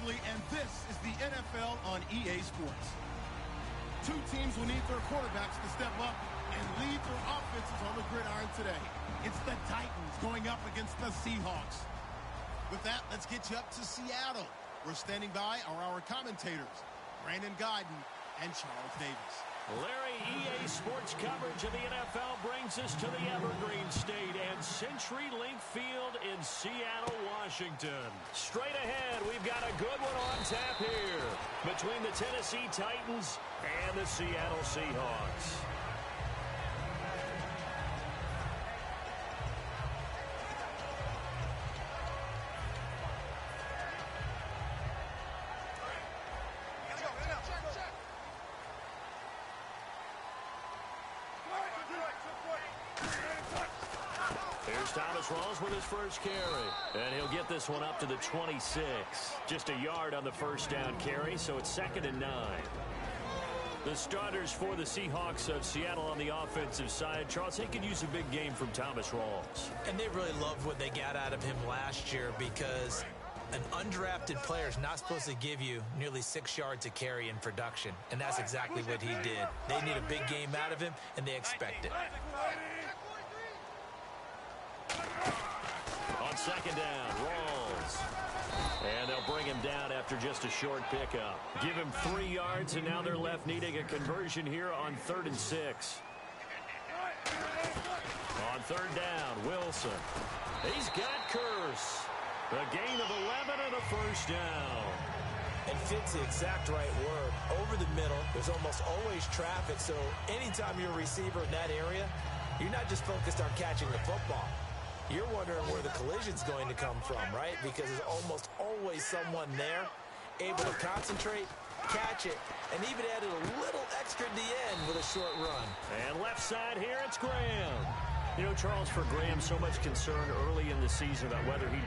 Absolutely, and this is the NFL on EA Sports. Two teams will need their quarterbacks to step up and lead their offenses on the gridiron today. It's the Titans going up against the Seahawks. With that, let's get you up to Seattle. We're standing by are our commentators, Brandon Guyton and Charles Davis. Larry, EA Sports coverage of the NFL brings us to the Evergreen State and CenturyLink Field in Seattle, Washington. Straight ahead, we've got a good one on tap here between the Tennessee Titans and the Seattle Seahawks. Here's Thomas Rawls with his first carry. And he'll get this one up to the 26. Just a yard on the first down carry, so it's 2nd and 9. The starters for the Seahawks of Seattle on the offensive side. Charles, they could use a big game from Thomas Rawls. And they really loved what they got out of him last year because an undrafted player is not supposed to give you nearly 6 yards a carry in production. And that's exactly what he did. They need a big game out of him, and they expect it. On 2nd down, Rawls. And they'll bring him down after just a short pickup. Give him 3 yards, and now they're left needing a conversion here on 3rd and 6. On 3rd down, Wilson. He's got Curse. A gain of 11 and a first down. And fits the exact right word. Over the middle, there's almost always traffic, so anytime you're a receiver in that area, you're not just focused on catching the football. You're wondering where the collision's going to come from, right? Because there's almost always someone there able to concentrate, catch it, and even added a little extra at the end with a short run. And left side here, it's Graham. You know, Charles, for Graham, so much concern early in the season about whether he...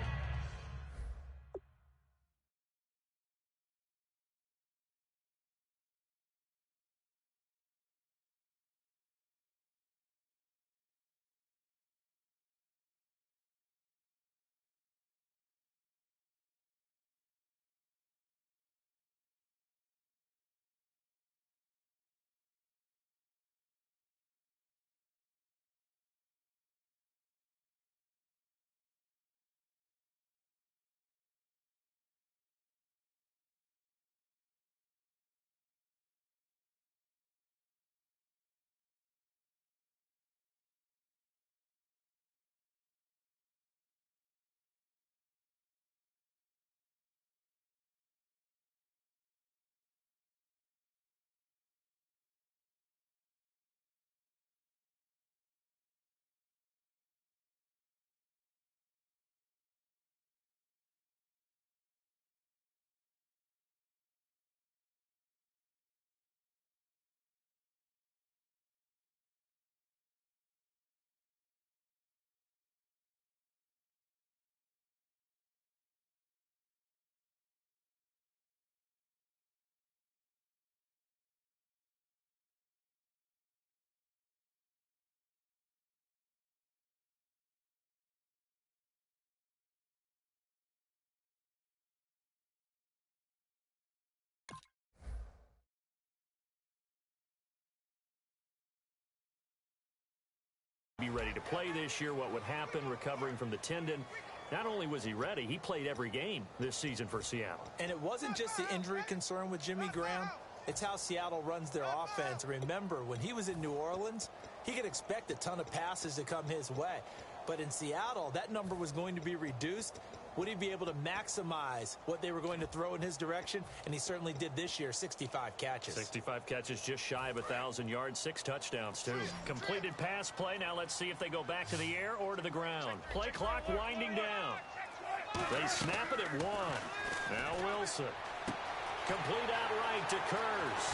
be ready to play this year. What would happen recovering from the tendon? Not only was he ready, he played every game this season for Seattle. And it wasn't just the injury concern with Jimmy Graham. It's how Seattle runs their offense. Remember, when he was in New Orleans, he could expect a ton of passes to come his way. But in Seattle, that number was going to be reduced. Would he be able to maximize what they were going to throw in his direction? And he certainly did this year, 65 catches. 65 catches, just shy of 1,000 yards, 6 touchdowns, too. Completed pass play. Now let's see if they go back to the air or to the ground. Play clock winding down. They snap it at 1. Now Wilson. Complete outright to Curse.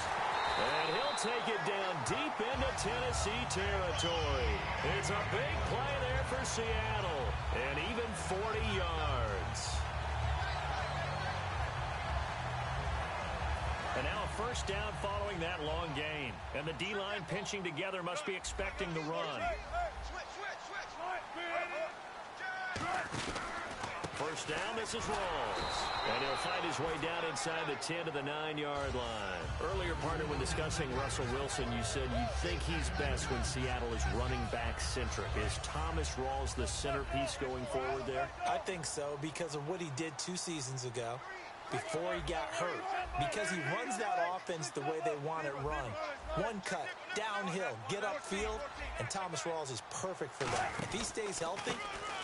And he'll take it down deep into Tennessee territory. It's a big play there for Seattle. And even 40 yards. And now a first down following that long gain. And the D-line pinching together must be expecting the run. First down, this is Rawls. And he'll fight his way down inside the 10 to the 9-yard line. Earlier, partner, when discussing Russell Wilson, you said you think he's best when Seattle is running back centric. Is Thomas Rawls the centerpiece going forward there? I think so because of what he did 2 seasons ago before he got hurt. Because he runs that offense the way they want it run. One cut, downhill, get upfield, and Thomas Rawls is perfect for that. If he stays healthy,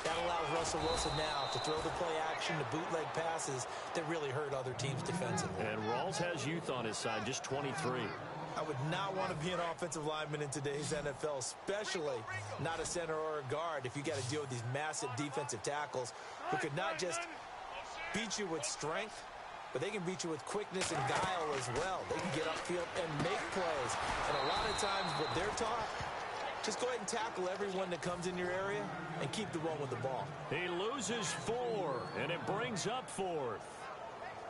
that allows Russell Wilson now to throw the play action, to bootleg passes that really hurt other teams defensively. And Rawls has youth on his side, just 23. I would not want to be an offensive lineman in today's NFL, especially not a center or a guard, if you got to deal with these massive defensive tackles who could not just beat you with strength, but they can beat you with quickness and guile as well. They can get upfield and make plays. And a lot of times what they're taught, just go ahead and tackle everyone that comes in your area and keep the run with the ball. He loses 4, and it brings up 4th.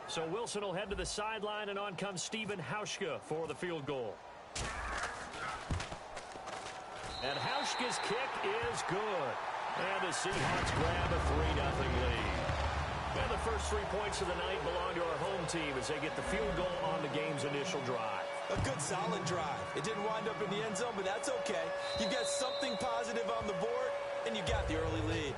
So Wilson will head to the sideline, and on comes Stephen Hauschka for the field goal. And Hauschka's kick is good. And the Seahawks grab a 3-0 lead. And the first 3 points of the night belong to our home team as they get the field goal on the game's initial drive. A good, solid drive. It didn't wind up in the end zone, but that's okay. You got something positive on the board, and you got the early lead.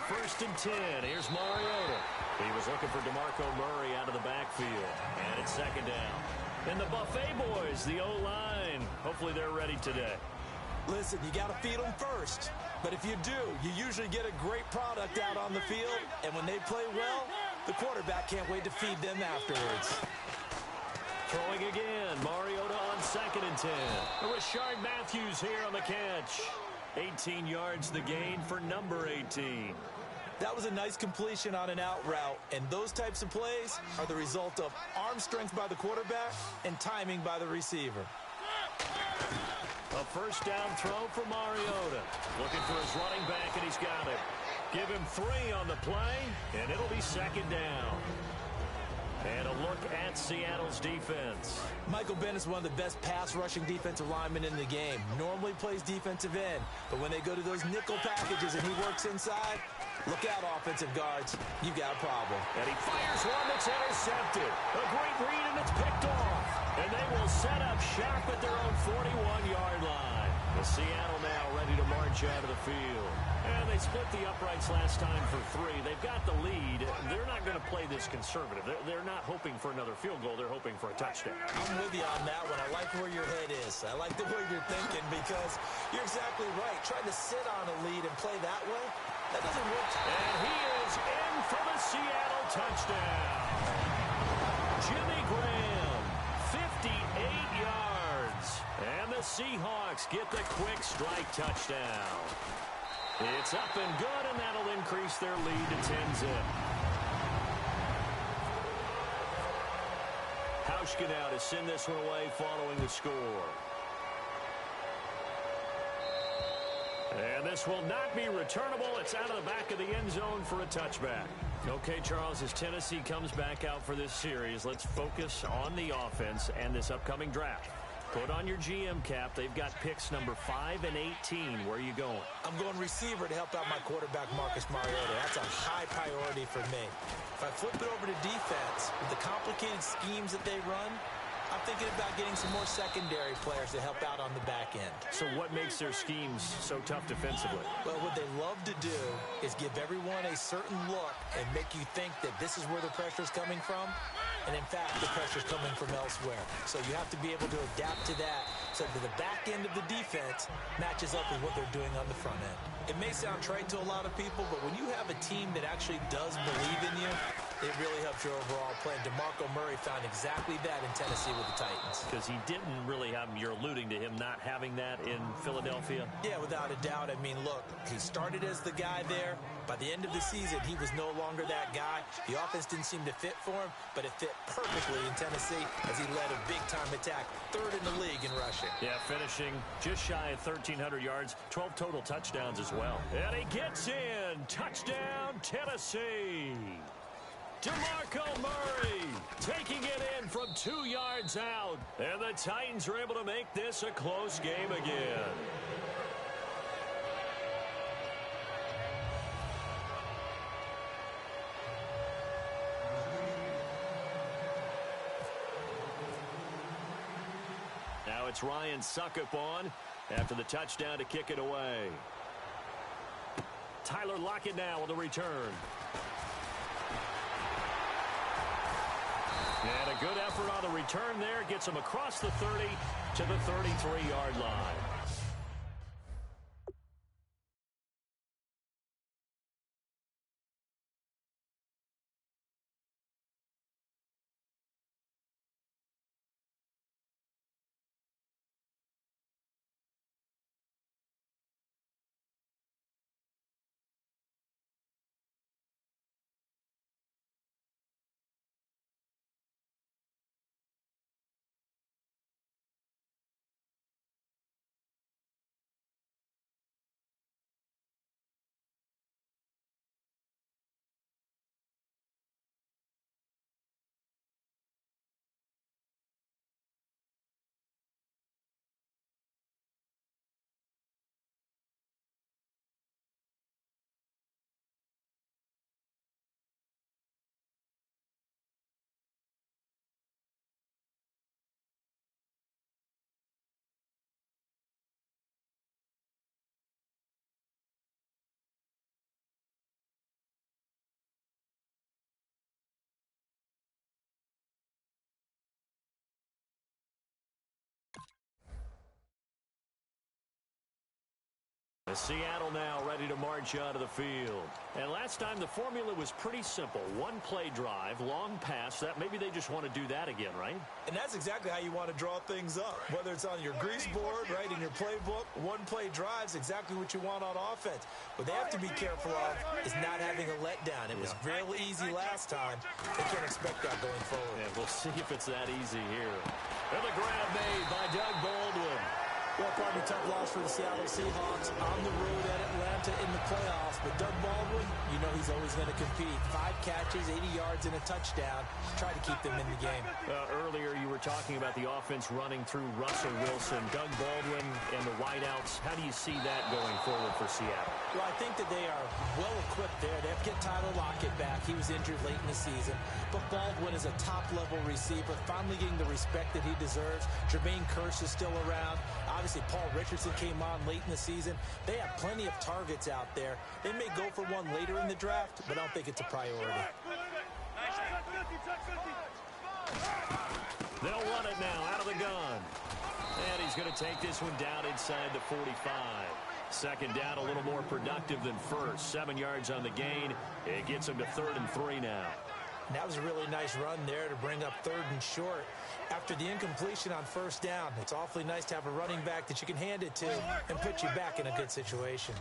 First and 10. Here's Mariota. He was looking for DeMarco Murray out of the backfield. And it's second down. And the Buffet boys, the O-line. Hopefully they're ready today. Listen, you got to feed them first. But if you do, you usually get a great product out on the field. And when they play well, the quarterback can't wait to feed them afterwards. Throwing again. Mariota on second and 10. Rashard Matthews here on the catch. 18 yards the gain for number 18. That was a nice completion on an out route, and those types of plays are the result of arm strength by the quarterback and timing by the receiver. A first down throw for Mariota. Looking for his running back, and he's got it. Give him 3 on the play, and it'll be second down. And a look at Seattle's defense. Michael Bennett is one of the best pass-rushing defensive linemen in the game. Normally plays defensive end, but when they go to those nickel packages and he works inside, look out, offensive guards. You've got a problem. And he fires one that's intercepted. A great read, and it's picked off. And they will set up shop at their own 41-yard line. The Seattle now ready to march out of the field. And they split the uprights last time for 3. They've got the lead. They're not going to play this conservative. They're not hoping for another field goal. They're hoping for a touchdown. I'm with you on that one. I like where your head is. I like the way you're thinking because you're exactly right. Trying to sit on a lead and play that way, that doesn't work. And he is in for the Seattle touchdown. Jimmy Graham, 58 yards. And the Seahawks get the quick strike touchdown. It's up and good, and that'll increase their lead to 10-zip. Hauschka now to send this one away following the score. And this will not be returnable. It's out of the back of the end zone for a touchback. Okay, Charles, as Tennessee comes back out for this series, let's focus on the offense and this upcoming draft. Put on your GM cap. They've got picks number 5 and 18. Where are you going? I'm going receiver to help out my quarterback, Marcus Mariota. That's a high priority for me. If I flip it over to defense, with the complicated schemes that they run, I'm thinking about getting some more secondary players to help out on the back end. So what makes their schemes so tough defensively? Well, what they love to do is give everyone a certain look and make you think that this is where the pressure is coming from. And in fact, the pressure is coming from elsewhere. So you have to be able to adapt to that so that the back end of the defense matches up with what they're doing on the front end. It may sound trite to a lot of people, but when you have a team that actually does believe in you, It really helps your overall play. DeMarco Murray found exactly that in Tennessee with the Titans. Because he didn't really have, you're alluding to him not having that in Philadelphia? Yeah, without a doubt. I mean, look, he started as the guy there. By the end of the season, he was no longer that guy. The offense didn't seem to fit for him, but it fit perfectly in Tennessee as he led a big-time attack, third in the league in rushing. Yeah, finishing just shy of 1,300 yards, 12 total touchdowns as well. And he gets in. Touchdown, Tennessee. DeMarco Murray taking it in from 2 yards out. And the Titans are able to make this a close game again. Now it's Ryan Suckup on after the touchdown to kick it away. Tyler Lockett now on the return. And a good effort on the return there. Gets him across the 30 to the 33-yard line. Seattle now ready to march out of the field. And last time the formula was pretty simple. One play drive, long pass. That maybe they just want to do that again, right? And that's exactly how you want to draw things up. Whether it's on your grease board, right, in your playbook, one play drive's exactly what you want on offense. What they have to be careful of is not having a letdown. It was real easy last time. They can't expect that going forward. Yeah, we'll see if it's that easy here. And the grab made by Doug Baldwin. Well, probably a tough loss for the Seattle Seahawks on the road at Atlanta in the playoffs. But Doug Baldwin, you know he's always going to compete. 5 catches, 80 yards, and a touchdown. Try to keep them in the game. Earlier you were talking about the offense running through Russell Wilson, Doug Baldwin, and the wideouts. How do you see that going forward for Seattle? Well, I think that they are well-equipped there. They have to get Tyler Lockett back. He was injured late in the season. But Baldwin is a top-level receiver, finally getting the respect that he deserves. Jermaine Kearse is still around. Obviously, Paul Richardson came on late in the season. They have plenty of targets out there. They may go for one later in the draft, but I don't think it's a priority. They'll run it now out of the gun. And he's going to take this one down inside the 45. Second down, a little more productive than first. 7 yards on the gain. It gets him to 3rd and 3 now. And that was a really nice run there to bring up 3rd and short. After the incompletion on first down, it's awfully nice to have a running back that you can hand it to and put you back in a good situation.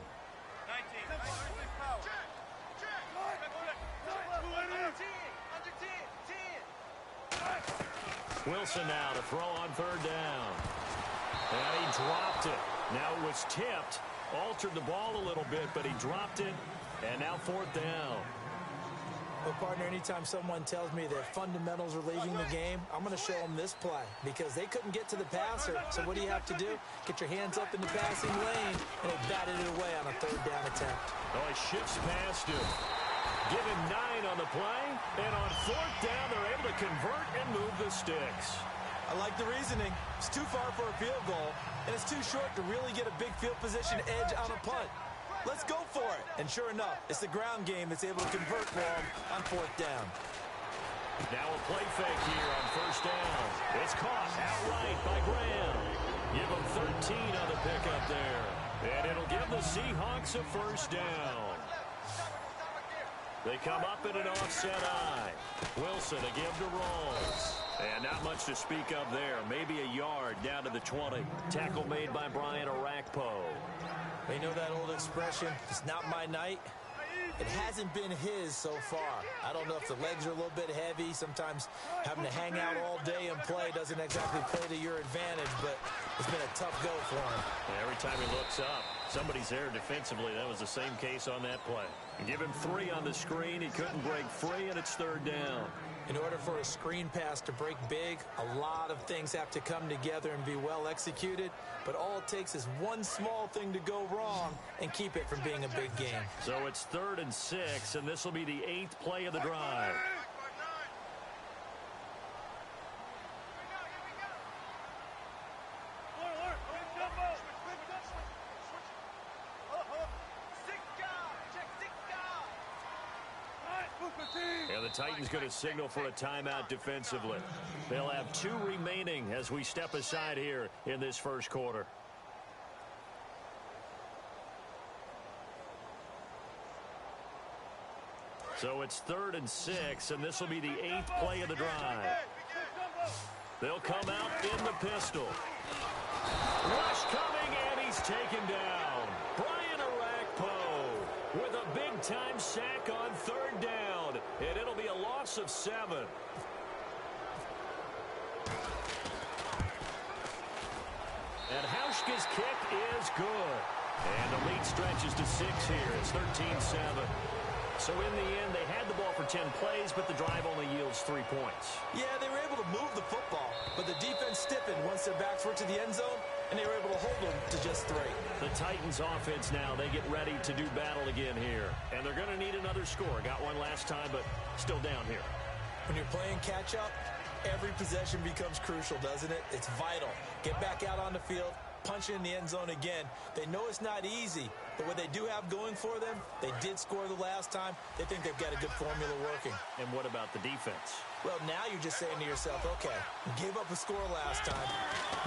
Wilson now to throw on 3rd down. And he dropped it. Now it was tipped. Altered the ball a little bit, but he dropped it. And now 4th down. Well, partner, anytime someone tells me their fundamentals are leaving the game, I'm going to show them this play because they couldn't get to the passer. So what do you have to do? Get your hands up in the passing lane, and they batted it away on a 3rd down attempt. Oh, he shifts past him. Give him 9 on the play, and on 4th down, they're able to convert and move the sticks. I like the reasoning. It's too far for a field goal, and it's too short to really get a big field position edge on a punt. Let's go for it. And sure enough, it's the ground game that's able to convert for them on 4th down. Now a play fake here on 1st down. It's caught outright by Graham. Give him 13 on the pickup there. And it'll give the Seahawks a 1st down. They come up in an offset eye. Wilson a give to Rawls. And not much to speak of there. Maybe a yard down to the 20. Tackle made by Brian Orakpo. You know that old expression, it's not my night? It hasn't been his so far. I don't know if the legs are a little bit heavy. Sometimes having to hang out all day and play doesn't exactly play to your advantage, but it's been a tough go for him. Every time he looks up, somebody's there defensively. That was the same case on that play. Give him 3 on the screen. He couldn't break free, and it's 3rd down. In order for a screen pass to break big, a lot of things have to come together and be well executed. But all it takes is one small thing to go wrong and keep it from being a big game. So it's 3rd and 6, and this will be the 8th play of the drive. And the Titans going to signal for a timeout defensively. They'll have 2 remaining as we step aside here in this first quarter. So it's 3rd and 6, and this will be the 8th play of the drive. They'll come out in the pistol. Rush coming, and he's taken down. Brian Orakpo with a big-time sack on 3rd down, and it'll be a loss of 7. And Hauschka's kick is good. And the lead stretches to 6 here. It's 13-7. So in the end, they had the ball for 10 plays, but the drive only yields 3 points. Yeah, they were able to move the football, but the defense stiffened once their backs were to the end zone, and they were able to hold them to just 3. The Titans offense now, they get ready to do battle again here. And they're going to need another score. Got one last time, but still down here. When you're playing catch-up, every possession becomes crucial, doesn't it? It's vital. Get back out on the field, punch it in the end zone again. They know it's not easy, but what they do have going for them, they did score the last time. They think they've got a good formula working. And what about the defense? Well, now you're just saying to yourself, okay, we gave up a score last time.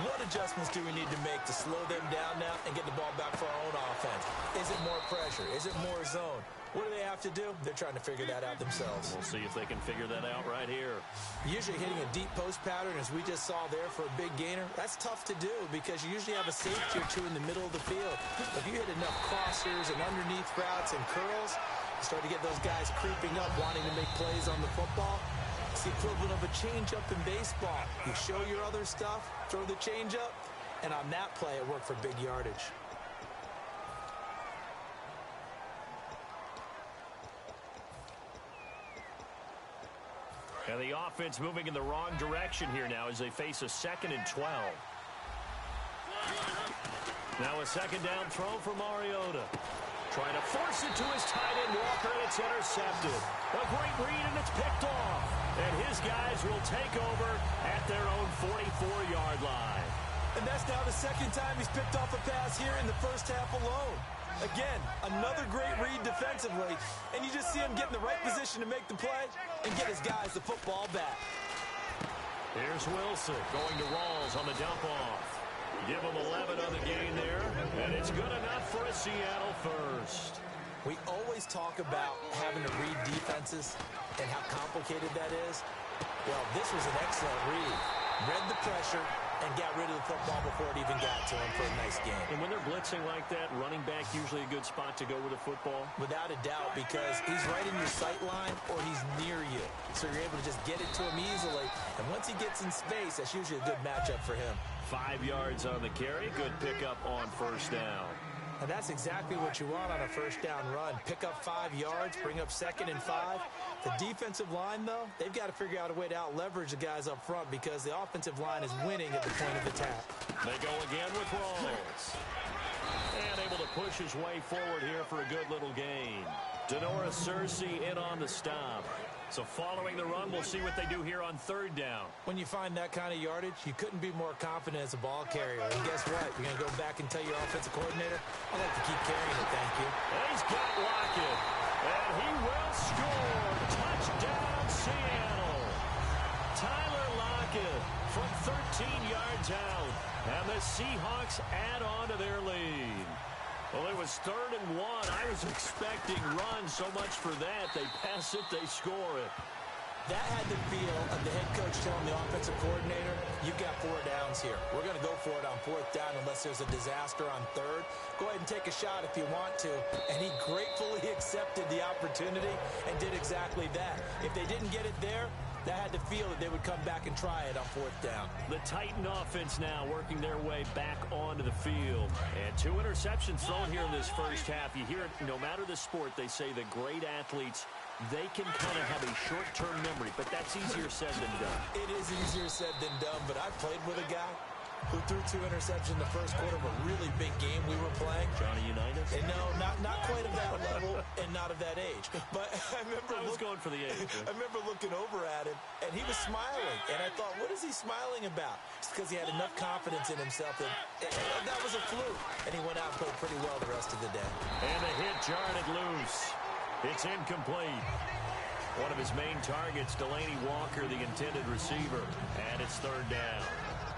What adjustments do we need to make to slow them down now and get the ball back for our own offense? Is it more pressure? Is it more zone? What do they have to do? They're trying to figure that out themselves. We'll see if they can figure that out right here. Usually hitting a deep post pattern, as we just saw there for a big gainer, that's tough to do because you usually have a safety or 2 in the middle of the field. If you hit enough crossers and underneath routes and curls, you start to get those guys creeping up, wanting to make plays on the football. It's the equivalent of a changeup in baseball. You show your other stuff, throw the changeup, and on that play, it worked for big yardage. And the offense moving in the wrong direction here now as they face a 2nd and 12. Now a 2nd down throw for Mariota. Trying to force it to his tight end Walker, and it's intercepted. A great read, and it's picked off. And his guys will take over at their own 44-yard line. And that's now the 2nd time he's picked off a pass here in the first half alone. Again, another great read defensively, and you just see him get in the right position to make the play and get his guys the football back. Here's Wilson going to Rawls on the dump-off. Give him 11 on the gain there, and it's good enough for a Seattle first. We always talk about having to read defenses and how complicated that is. Well, this was an excellent read. Read the pressure and got rid of the football before it even got to him for a nice game. And when they're blitzing like that, running back usually a good spot to go with the football? Without a doubt, because he's right in your sight line or he's near you. So you're able to just get it to him easily. And once he gets in space, that's usually a good matchup for him. 5 yards on the carry. Good pickup on 1st down. And that's exactly what you want on a 1st down run. Pick up 5 yards, bring up 2nd and 5. The defensive line, though, they've got to figure out a way to out-leverage the guys up front because the offensive line is winning at the point of attack. They go again with Rawls. And able to push his way forward here for a good little gain. Denora Cersei in on the stop. So following the run, we'll see what they do here on 3rd down. When you find that kind of yardage, you couldn't be more confident as a ball carrier. And guess what? You're going to go back and tell your offensive coordinator, I'd like to keep carrying it, thank you. And he's got Lockett. And he will score. Touchdown, Seattle. Tyler Lockett from 13 yards out. And the Seahawks add on to their lead. Well, it was 3rd and 1. I was expecting runs. So much for that. They pass it, they score it. That had the feel of the head coach telling the offensive coordinator, you've got 4 downs here. We're going to go for it on 4th down unless there's a disaster on 3rd. Go ahead and take a shot if you want to. And he gratefully accepted the opportunity and did exactly that. If they didn't get it there, that had the feel that they would come back and try it on 4th down. The Titan offense now working their way back onto the field. And 2 interceptions thrown here in this first half. You hear it, no matter the sport, they say the great athletes, they can kind of have a short-term memory, but that's easier said than done. It is easier said than done, but I played with a guy who threw 2 interceptions in the first quarter of a really big game we were playing. Johnny Unitas? And no, not quite of that level and not of that age. But I remember going for the age. I remember looking over at him, and he was smiling. And I thought, what is he smiling about? It's because he had enough confidence in himself that that was a fluke. And he went out and played pretty well the rest of the day. And the hit jarred it loose. It's incomplete. One of his main targets, Delaney Walker, the intended receiver. And it's 3rd down.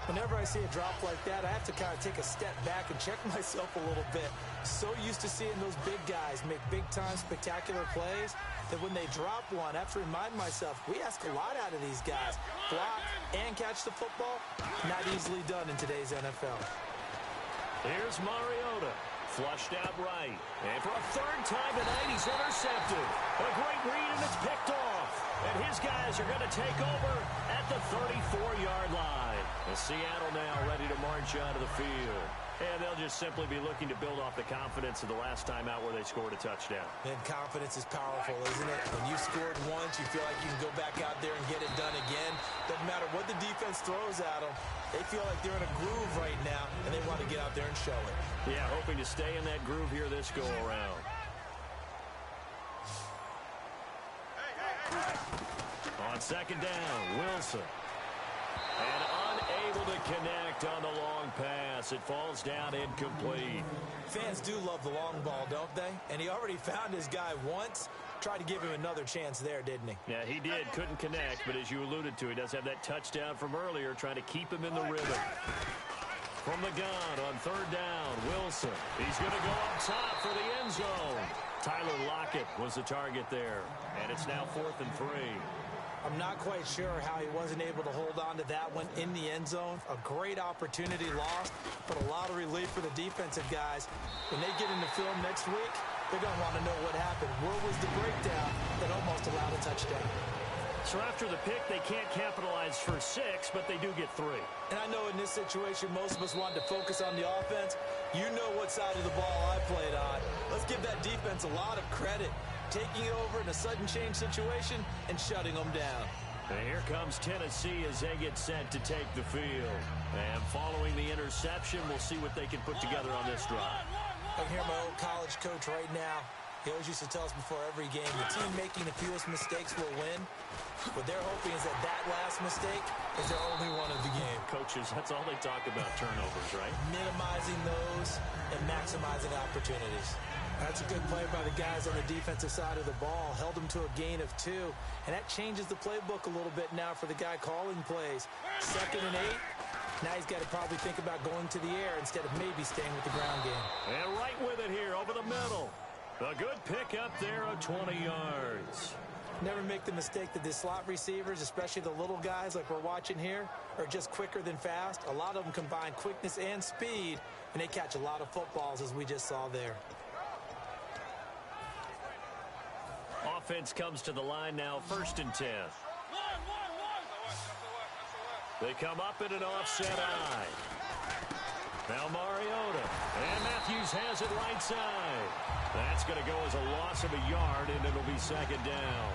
Whenever I see a drop like that, I have to kind of take a step back and check myself a little bit. So used to seeing those big guys make big-time spectacular plays that when they drop one, I have to remind myself, we ask a lot out of these guys. Block and catch the football, not easily done in today's NFL. Here's Mariota. Flushed out right. And for a 3rd time tonight, he's intercepted. A great read, and it's picked off. And his guys are going to take over at the 34-yard line. And Seattle now ready to march out of the field. And they'll just simply be looking to build off the confidence of the last time out where they scored a touchdown. And confidence is powerful, isn't it? When you scored once, you feel like you can go back out there and get it done again. Doesn't matter what the defense throws at them. They feel like they're in a groove right now, and they want to get out there and show it. Yeah, hoping to stay in that groove here this go-around. On 2nd down, Wilson. And unable to connect on the long pass. It falls down incomplete. Fans do love the long ball, don't they? And he already found his guy once. Tried to give him another chance there, didn't he? Yeah, he did. Couldn't connect, but as you alluded to, he does have that touchdown from earlier, trying to keep him in the rhythm. From the gun on 3rd down, Wilson. He's going to go up top for the end zone. Tyler Lockett was the target there, and it's now 4th and 3. I'm not quite sure how he wasn't able to hold on to that one in the end zone. A great opportunity lost, but a lot of relief for the defensive guys. When they get into film next week, they're going to want to know what happened. Where was the breakdown that almost allowed a touchdown? So after the pick, they can't capitalize for 6, but they do get 3. And I know in this situation, most of us wanted to focus on the offense. You know what side of the ball I played on. Let's give that defense a lot of credit. Taking over in a sudden change situation and shutting them down. And here comes Tennessee as they get set to take the field. And following the interception, we'll see what they can put together on this drive. I can hear my old college coach right now. He always used to tell us before every game, the team making the fewest mistakes will win. What they're hoping is that that last mistake is their only one of the game. Coaches, that's all they talk about, turnovers, right? Minimizing those and maximizing opportunities. That's a good play by the guys on the defensive side of the ball. Held them to a gain of 2. And that changes the playbook a little bit now for the guy calling plays. 2nd and 8. Now he's got to probably think about going to the air instead of maybe staying with the ground game. And right with it here over the middle. A good pick up there of 20 yards. Never make the mistake that the slot receivers, especially the little guys like we're watching here, are just quicker than fast. A lot of them combine quickness and speed, and they catch a lot of footballs as we just saw there. Offense comes to the line now, 1st and 10. They come up in an offset eye. Now Mariota. And Matthews has it right side. That's going to go as a loss of a yard, and it'll be 2nd down.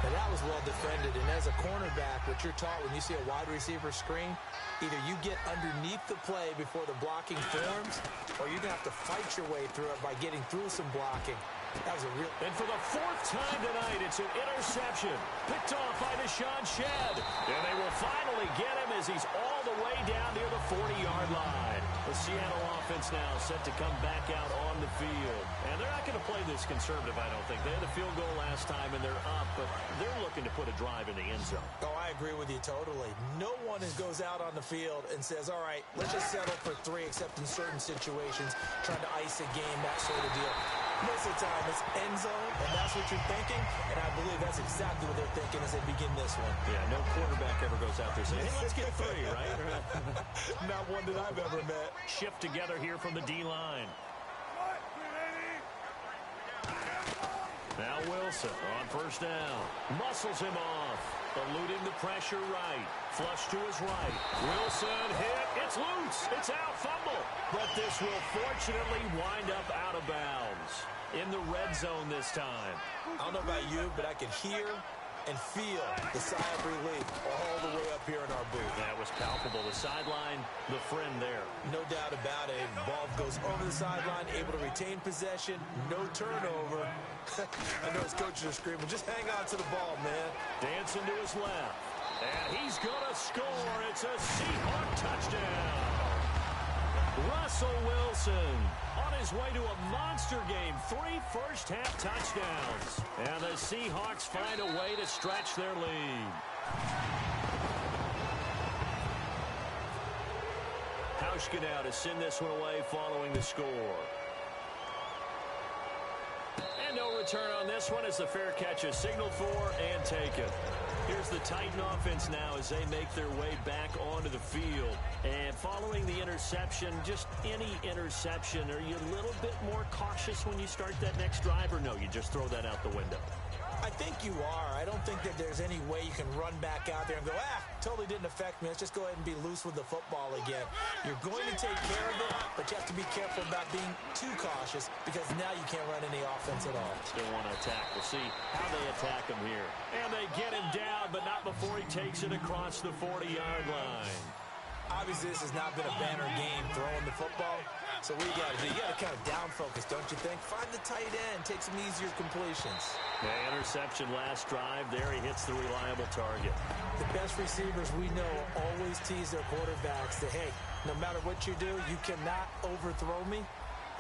Now that was well defended, and as a cornerback, what you're taught when you see a wide receiver screen, either you get underneath the play before the blocking forms, or you're going to have to fight your way through it by getting through some blocking. That was a real... And for the 4th time tonight, it's an interception. Picked off by Deshaun Shedd. And they will finally get him as he's all the way down near the 40-yard line. The Seattle offense now set to come back out on the field. And they're not going to play this conservative, I don't think. They had a field goal last time, and they're up, but they're looking to put a drive in the end zone. Oh, I agree with you totally. No one goes out on the field and says, all right, let's just settle for 3, except in certain situations, trying to ice a game, that sort of deal. Most of the time, it's end zone, and that's what you're thinking, and I believe that's exactly what they're thinking as they begin this one. Yeah, no quarterback ever goes out there saying, hey, let's get 3, right? Not one that I've ever met. Shift together here from the D-line. Now Wilson on first down. Muscles him off. Eluding the pressure right. Flush to his right. Wilson hit. It's loose. It's out. Fumble. But this will fortunately wind up out of bounds. In the red zone this time. I don't know about you, but I can hear and feel the sigh of relief all the way up here in our booth. That was palpable. The sideline, the friend there. No doubt about it. Ball goes over the sideline, able to retain possession, no turnover. I know his coaches are screaming, just hang on to the ball, man. Dancing to his left. And he's going to score. It's a Seahawk touchdown. Russell Wilson on his way to a monster game. 3 first-half touchdowns. And the Seahawks find a way to stretch their lead. Hauschka now to send this one away following the score. And no return on this one as the fair catch is signaled for and taken. Here's the Titan offense now as they make their way back onto the field. And following the interception, just any interception, are you a little bit more cautious when you start that next drive, or no, you just throw that out the window? I think you are. I don't think that there's any way you can run back out there and go, totally didn't affect me. Let's just go ahead and be loose with the football again. You're going to take care of it, but you have to be careful about being too cautious because now you can't run any offense at all. Still want to attack. We'll see how they attack him here. And they get him down, but not before he takes it across the 40-yard line. Obviously, this has not been a banner game throwing the football. So what you got to do? You got to kind of down focus, don't you think? Find the tight end. Take some easier completions. Yeah, interception last drive. There he hits the reliable target. The best receivers we know always tease their quarterbacks that, hey, no matter what you do, you cannot overthrow me.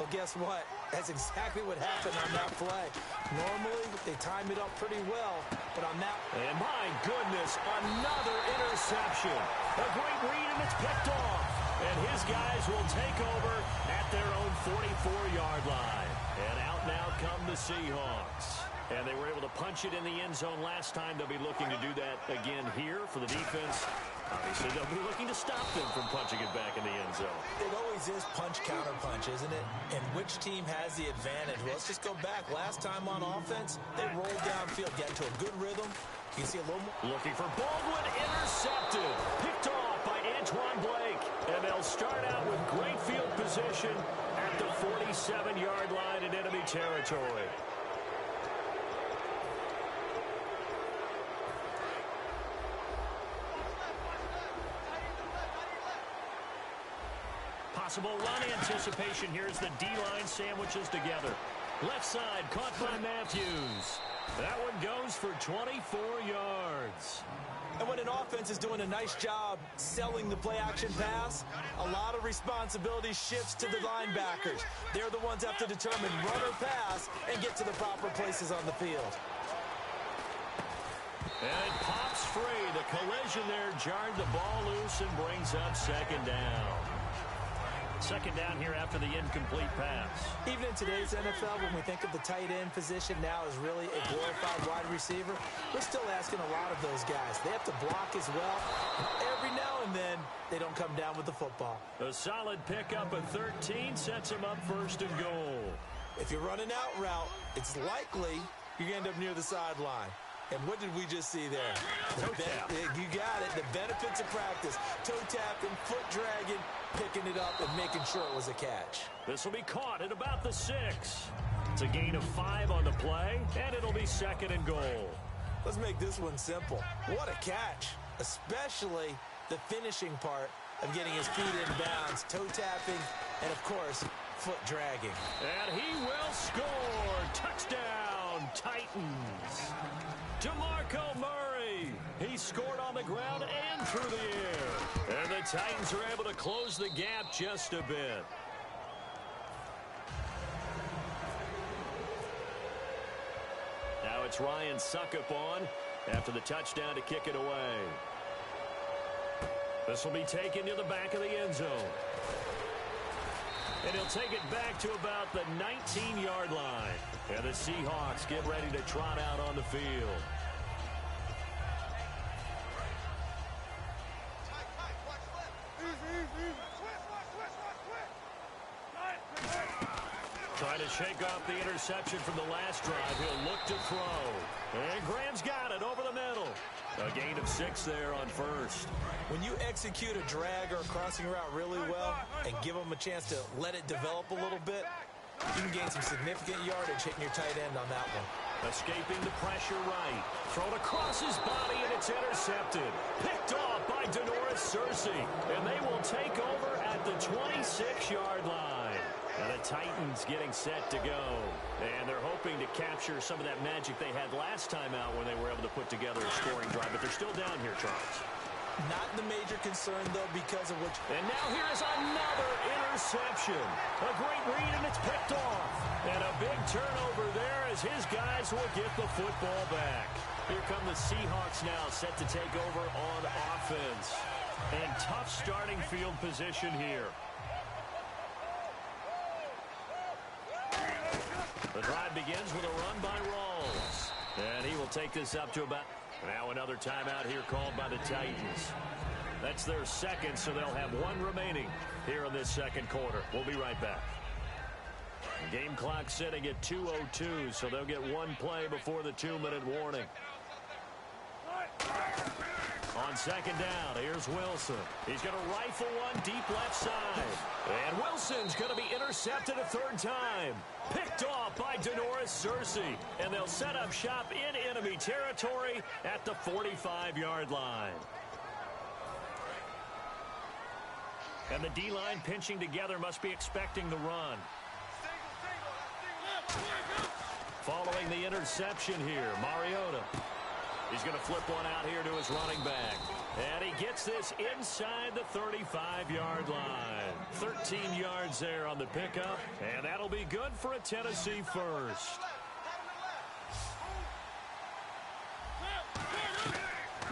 Well, guess what? That's exactly what happened on that play. Normally, they time it up pretty well, but on that... And my goodness, another interception. A great read, and it's picked off. And his guys will take over at their own 44-yard line. And out now come the Seahawks. And they were able to punch it in the end zone last time. They'll be looking to do that again here for the defense. Obviously, they'll be looking to stop them from punching it back in the end zone. It always is punch-counter-punch, isn't it? And which team has the advantage? Well, let's just go back. Last time on offense, they rolled downfield, got into a good rhythm. You can see a little more. Looking for Baldwin, intercepted. Picked off by Antoine Blake. And they'll start out with great field position at the 47-yard line in enemy territory. Possible run anticipation here as the D-line sandwiches together. Left side caught by Matthews. That one goes for 24 yards. And when an offense is doing a nice job selling the play-action pass, a lot of responsibility shifts to the linebackers. They're the ones that have to determine run or pass and get to the proper places on the field. And it pops free. The collision there jarred the ball loose and brings up second down. Second down here after the incomplete pass. Even in today's NFL, when we think of the tight end position now as really a glorified wide receiver, we're still asking a lot of those guys. They have to block as well. Every now and then, they don't come down with the football. A solid pickup of 13 sets him up first and goal. If you're running out route, it's likely you're going to end up near the sideline. And what did we just see there? Toe tap. You got it. The benefits of practice. Toe tapping, foot dragging, picking it up, and making sure it was a catch. This will be caught at about the 6. It's a gain of 5 on the play, and it'll be second and goal. Let's make this one simple. What a catch, especially the finishing part of getting his feet in bounds, toe tapping, and, of course, foot dragging. And he will score. Touchdown, Titans. DeMarco Murray. He scored on the ground and through the air. And the Titans are able to close the gap just a bit. Now it's Ryan Suckup on after the touchdown to kick it away. This will be taken to the back of the end zone. And he'll take it back to about the 19-yard line. And the Seahawks get ready to trot out on the field. Trying to shake off the interception from the last drive. He'll look to throw. And Graham's got it over the middle. A gain of 6 there on first. When you execute a drag or a crossing route really well and give them a chance to let it develop a little bit, you can gain some significant yardage hitting your tight end on that one. Escaping the pressure right. Thrown across his body, and it's intercepted. Picked off by Denoris Searcy. And they will take over at the 26-yard line. And the Titans getting set to go. And they're hoping to capture some of that magic they had last time out when they were able to put together a scoring drive. But they're still down here, Charles. Not the major concern, though, because of which... And now here's another interception. A great read, and it's picked off. And a big turnover there as his guys will get the football back. Here come the Seahawks now, set to take over on offense. And tough starting field position here. The drive begins with a run by Rawls. And he will take this up to about... Now another timeout here called by the Titans. That's their second, so they'll have one remaining here in this second quarter. We'll be right back. Game clock sitting at 2:02, so they'll get one play before the 2-minute warning. On second down, here's Wilson. He's going to rifle one deep left side. And Wilson's going to be intercepted a third time. Picked off by Denoris Searcy. And they'll set up shop in enemy territory at the 45-yard line. And the D-line pinching together must be expecting the run. Following the interception here, Mariota. He's going to flip one out here to his running back. And he gets this inside the 35-yard line. 13 yards there on the pickup. And that'll be good for a Tennessee first.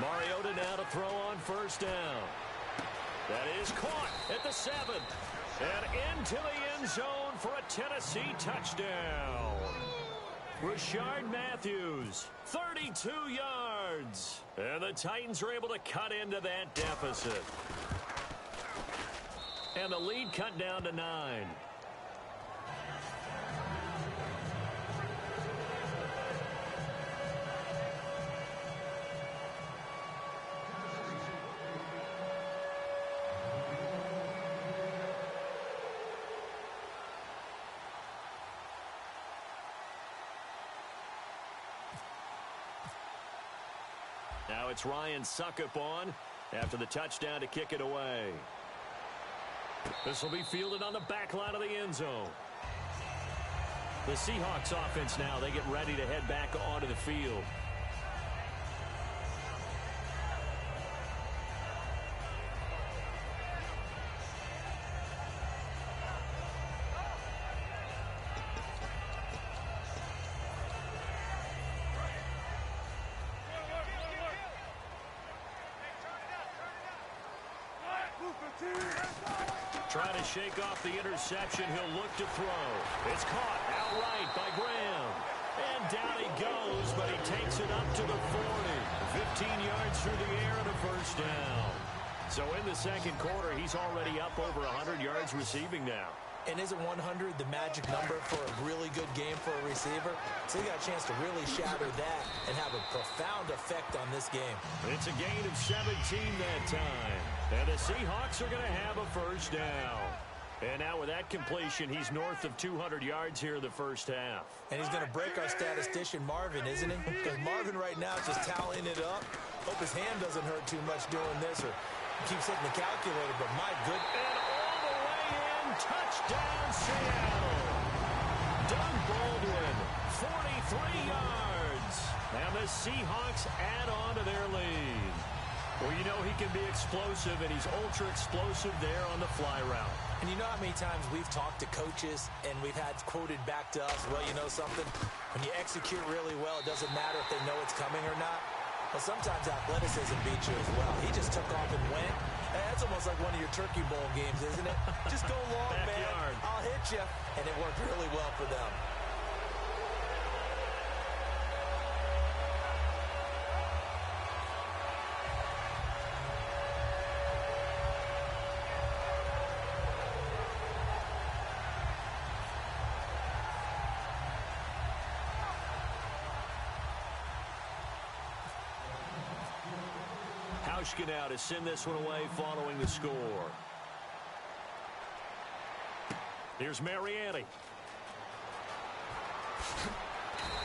Mariota now to throw on first down. That is caught at the 7. And into the end zone for a Tennessee touchdown. Rashard Matthews, 32 yards. And the Titans are able to cut into that deficit. And the lead cut down to 9. Now it's Ryan Suckup on after the touchdown to kick it away. This will be fielded on the back line of the end zone. The Seahawks offense now, they get ready to head back onto the field. Trying to shake off the interception. He'll look to throw. It's caught outright by Graham. And down he goes, but he takes it up to the 40. 15 yards through the air and a first down. So in the second quarter, he's already up over 100 yards receiving now. And isn't 100 the magic number for a really good game for a receiver? So he got a chance to really shatter that and have a profound effect on this game. It's a gain of 17 that time. And the Seahawks are going to have a first down. And now with that completion, he's north of 200 yards here in the first half. And he's going to break our statistician Marvin, isn't he? Because Marvin right now is just tallying it up. Hope his hand doesn't hurt too much doing this or keeps hitting the calculator, but my good... And all the way in, touchdown Seattle. Doug Baldwin, 43 yards. And the Seahawks add on to their lead. Well, you know he can be explosive, and he's ultra-explosive there on the fly route. And you know how many times we've talked to coaches and we've had quoted back to us, well, you know something? When you execute really well, it doesn't matter if they know it's coming or not. Well, sometimes athleticism beats you as well. He just took off and went. And that's almost like one of your Turkey Bowl games, isn't it? Just go long, man. I'll hit you. And it worked really well for them. Now to send this one away following the score. Here's Mariani.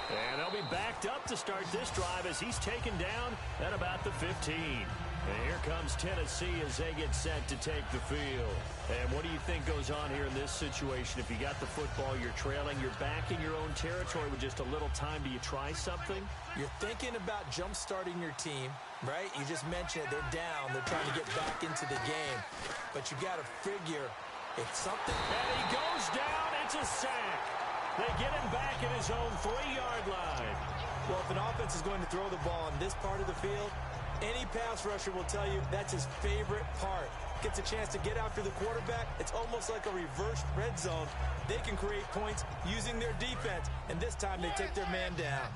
And they'll be backed up to start this drive as he's taken down at about the 15. And here comes Tennessee as they get set to take the field. And what do you think goes on here in this situation? If you got the football, you're trailing, you're back in your own territory with just a little time. Do you try something? You're thinking about jump-starting your team, right? You just mentioned it. They're down. They're trying to get back into the game. But you got to figure it's something. And he goes down. It's a sack. They get him back at his own 3-yard line. Well, if an offense is going to throw the ball on this part of the field, any pass rusher will tell you that's his favorite part. Gets a chance to get after the quarterback. It's almost like a reverse red zone. They can create points using their defense, and this time they take their man down.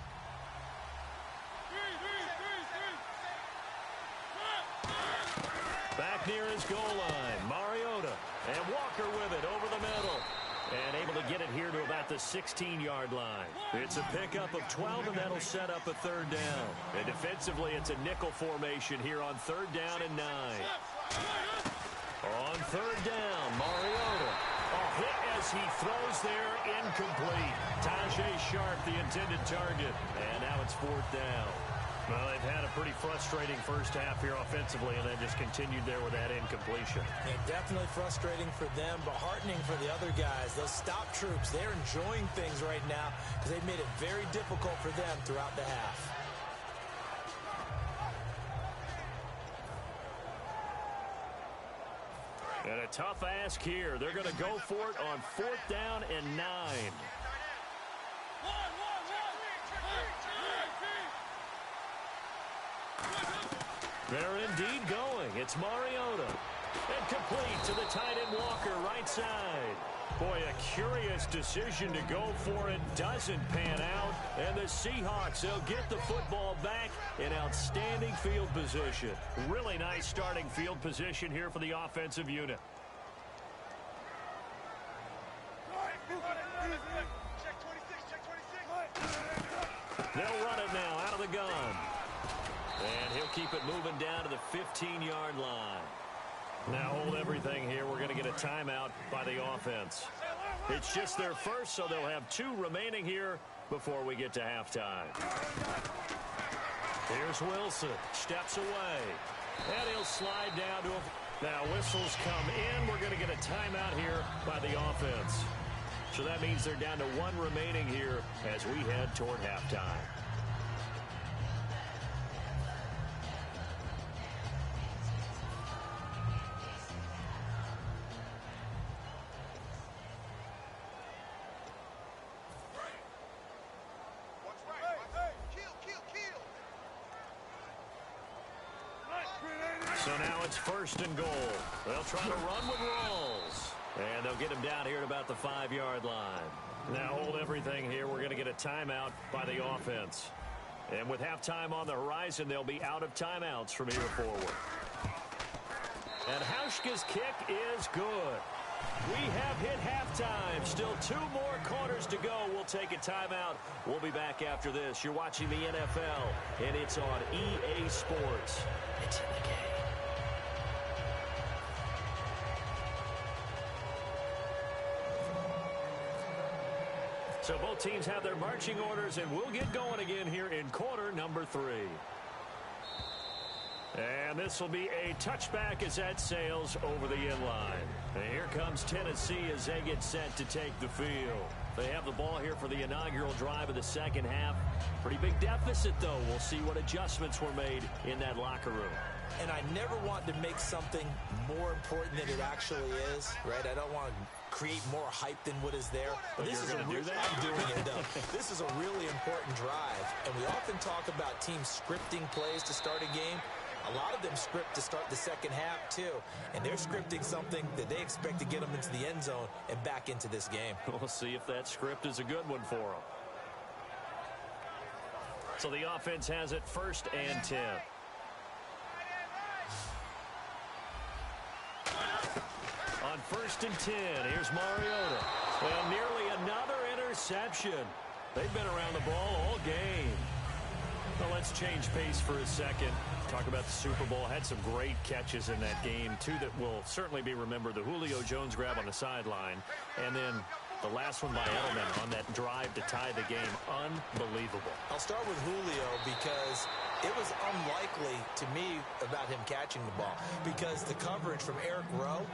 Back near his goal line, Mariota, and Walker with it over the middle. And able to get it here to about the 16-yard line. It's a pickup of 12, and that'll set up a 3rd down. And defensively, it's a nickel formation here on 3rd down and 9. On 3rd down, Mariota. A hit as he throws there, incomplete. Tajay Sharp, the intended target. And now it's 4th down. Well, they've had a pretty frustrating first half here offensively, and then just continued there with that incompletion. Yeah, definitely frustrating for them, but heartening for the other guys. Those stop troops, they're enjoying things right now because they've made it very difficult for them throughout the half. And a tough ask here. They're going to go for it on 4th down and 9. They're indeed going. It's Mariota. And complete to the tight end Walker, right side. Boy, a curious decision to go for it. Doesn't pan out. And the Seahawks, they'll get the football back in outstanding field position. Really nice starting field position here for the offensive unit. They'll run it now out of the gun. And he'll keep it moving down to the 15-yard line. Now hold everything here. We're going to get a timeout by the offense. It's just their first, so they'll have 2 remaining here before we get to halftime. Here's Wilson. Steps away. And he'll slide down to him. Now whistles come in. We're going to get a timeout here by the offense. So that means they're down to 1 remaining here as we head toward halftime. So now it's 1st and goal. They'll try to run with Rawls. And they'll get him down here at about the 5-yard line. Now hold everything here. We're going to get a timeout by the offense. And with halftime on the horizon, they'll be out of timeouts from here forward. And Hauschka's kick is good. We have hit halftime. Still 2 more quarters to go. We'll take a timeout. We'll be back after this. You're watching the NFL, and it's on EA Sports. It's in the game. So both teams have their marching orders, and we'll get going again here in quarter number 3. And this will be a touchback as that sails over the inline. And here comes Tennessee as they get set to take the field. They have the ball here for the inaugural drive of the second half. Pretty big deficit, though. We'll see what adjustments were made in that locker room. And I never want to make something more important than it actually is, right? I don't want to create more hype than what is there. But this is I'm doing it, though. This is a really important drive. And we often talk about teams scripting plays to start a game. A lot of them script to start the second half, too. And they're scripting something that they expect to get them into the end zone and back into this game. We'll see if that script is a good one for them. So the offense has it 1st and 10. On 1st and 10, here's Mariota. And nearly another interception. They've been around the ball all game. Well, let's change pace for a second. Talk about the Super Bowl. Had some great catches in that game. 2 that will certainly be remembered. The Julio Jones grab on the sideline. And then the last one by Edelman on that drive to tie the game. Unbelievable. I'll start with Julio because it was unlikely to me about him catching the ball. Because the coverage from Eric Rowe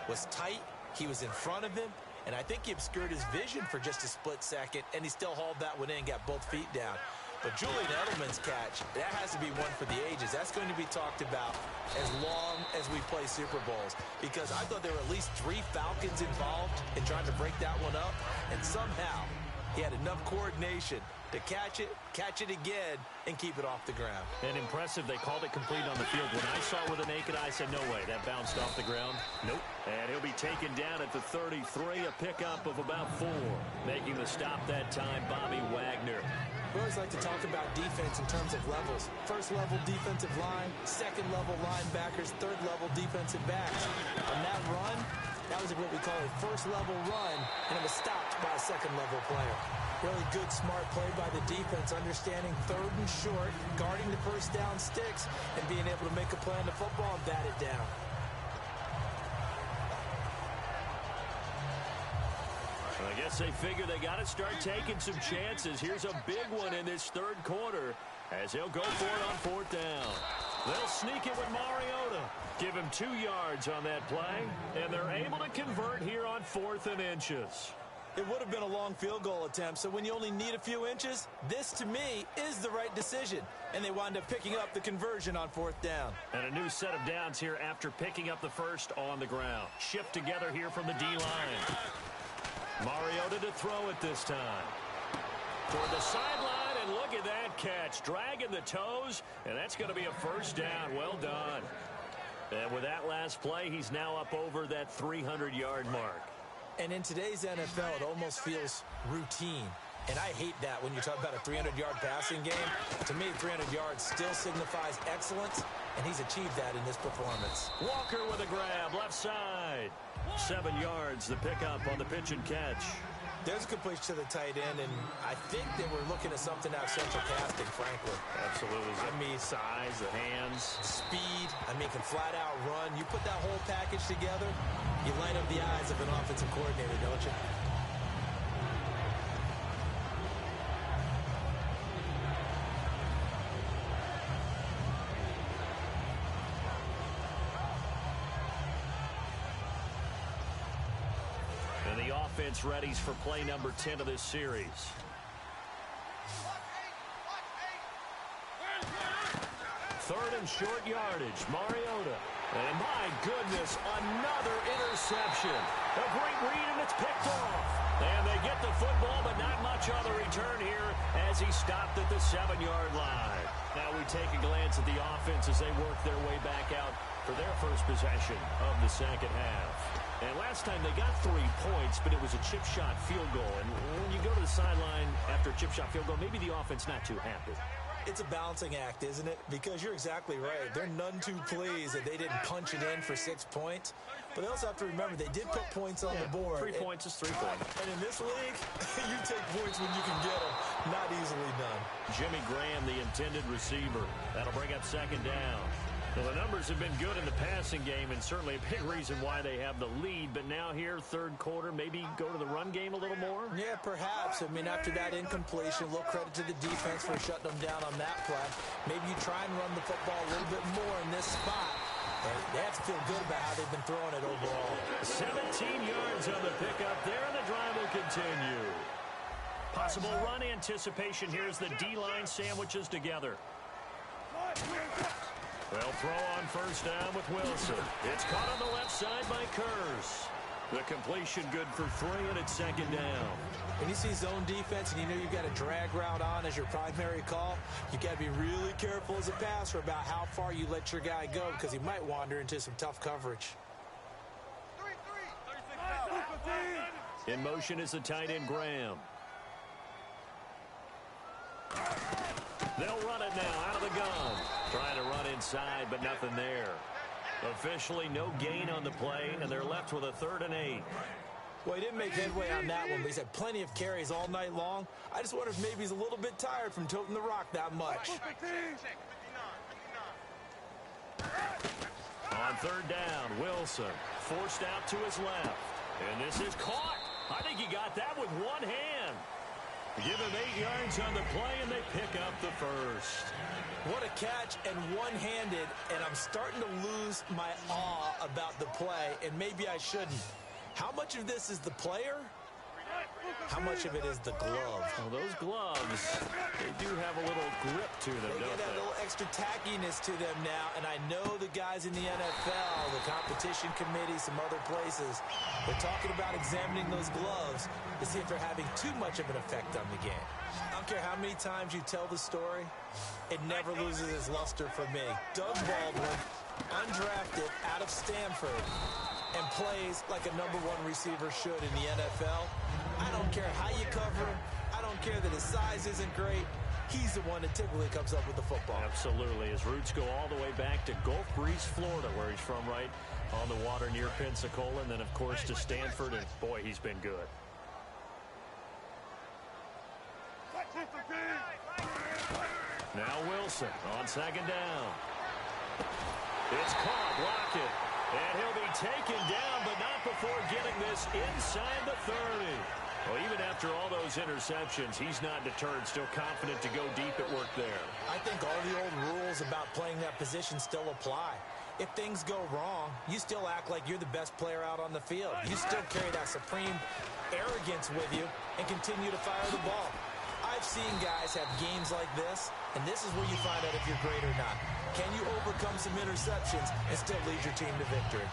was tight. He was in front of him. And I think he obscured his vision for just a split second. And he still hauled that one in, got both feet down. But Julian Edelman's catch, that has to be one for the ages. That's going to be talked about as long as we play Super Bowls. Because I thought there were at least 3 Falcons involved in trying to break that one up. And somehow he had enough coordination to catch it again, and keep it off the ground. And impressive, they called it complete on the field. When I saw it with the naked eye, I said, no way, that bounced off the ground. Nope. And he'll be taken down at the 33, a pickup of about 4. Making the stop that time, Bobby Wagner. We always like to talk about defense in terms of levels. First level defensive line, second level linebackers, third level defensive backs. On that run, that was what we call a first level run, and it was stopped by a second level player. Really good, smart play by the defense, understanding 3rd and short, guarding the first down sticks, and being able to make a play on the football and bat it down. I guess they figure they got to start taking some chances. Here's a big one in this 3rd quarter as he'll go for it on 4th down. They'll sneak it with Mariota. Give him 2 yards on that play, and they're able to convert here on 4th and inches. It would have been a long field goal attempt, so when you only need a few inches, this, to me, is the right decision. And they wind up picking up the conversion on 4th down. And a new set of downs here after picking up the first on the ground. Shift together here from the D-line. Mariota to throw it this time. Toward the sideline, and look at that catch. Dragging the toes, and that's going to be a 1st down. Well done. And with that last play, he's now up over that 300-yard mark. And in today's NFL, it almost feels routine. And I hate that when you talk about a 300-yard passing game. To me, 300 yards still signifies excellence, and he's achieved that in this performance. Walker with a grab, left side. 7 yards, the pickup on the pitch and catch. There's a completion to the tight end, and I think they were looking at something out of central casting, frankly. Absolutely. I mean, size, the hands. Speed. I mean, can flat-out run. You put that whole package together, you light up the eyes of an offensive coordinator, don't you? And the offense readies for play number 10 of this series. Third and short yardage, Mariota. And my goodness, another interception. A great read, and it's picked off. And they get the football, but not much on the return here as he stopped at the 7-yard line. Now we take a glance at the offense as they work their way back out for their first possession of the second half. And last time they got 3 points, but it was a chip shot field goal. And when you go to the sideline after a chip shot field goal, maybe the offense not too happy. It's a balancing act, isn't it? Because you're exactly right. They're none too pleased that they didn't punch it in for 6 points. But they also have to remember they did put points on the board. 3 points is 3 points. And in this league, you take points when you can get them. Not easily done. Jimmy Graham, the intended receiver. That'll bring up 2nd down. Well, the numbers have been good in the passing game and certainly a big reason why they have the lead. But now here, third quarter, maybe go to the run game a little more? Yeah, perhaps. I mean, after that incompletion, a little credit to the defense for shutting them down on that play. Maybe you try and run the football a little bit more in this spot. And they have to feel good about how they've been throwing it overall. 17 yards on the pickup there, and the drive will continue. Possible run anticipation here as the D-line sandwiches together. They'll throw on first down with Wilson. It's caught on the left side by Kurz. The completion good for 3, and it's second down. When you see zone defense and you know you've got a drag route on as your primary call, you got to be really careful as a passer about how far you let your guy go because he might wander into some tough coverage. In motion is the tight end Graham. They'll run it now out of the gun. Trying to run inside, but nothing there. Officially no gain on the play, and they're left with a 3rd and 8. Well, he didn't make headway on that one, but he's had plenty of carries all night long. I just wonder if maybe he's a little bit tired from toting the rock that much. On 3rd down, Wilson forced out to his left. And this is caught. I think he got that with one hand. Give him 8 yards on the play, and they pick up the first. What a catch, and one-handed, and I'm starting to lose my awe about the play, and maybe I shouldn't. How much of this is the player? How much of it is the glove? Well, those gloves, they do have a little grip to them, don't they? They get that little extra tackiness to them now, and I know the guys in the NFL, the competition committee, some other places, they're talking about examining those gloves to see if they're having too much of an effect on the game. I don't care how many times you tell the story, it never loses its luster for me. Doug Baldwin, undrafted out of Stanford, and plays like a #1 receiver should in the NFL. I don't care how you cover him. I don't care that his size isn't great. He's the one that typically comes up with the football. Absolutely. His roots go all the way back to Gulf Breeze, Florida, where he's from, right on the water near Pensacola, and then, of course, to Stanford, and, boy, he's been good. Now Wilson on 2nd down. It's caught, block it. And he'll be taken down, but not before getting this inside the 30. Well, even after all those interceptions, he's not deterred, still confident to go deep at work there. I think all the old rules about playing that position still apply. If things go wrong, you still act like you're the best player out on the field. You still carry that supreme arrogance with you and continue to fire the ball. I've seen guys have games like this, and this is where you find out if you're great or not. Can you overcome some interceptions and still lead your team to victory?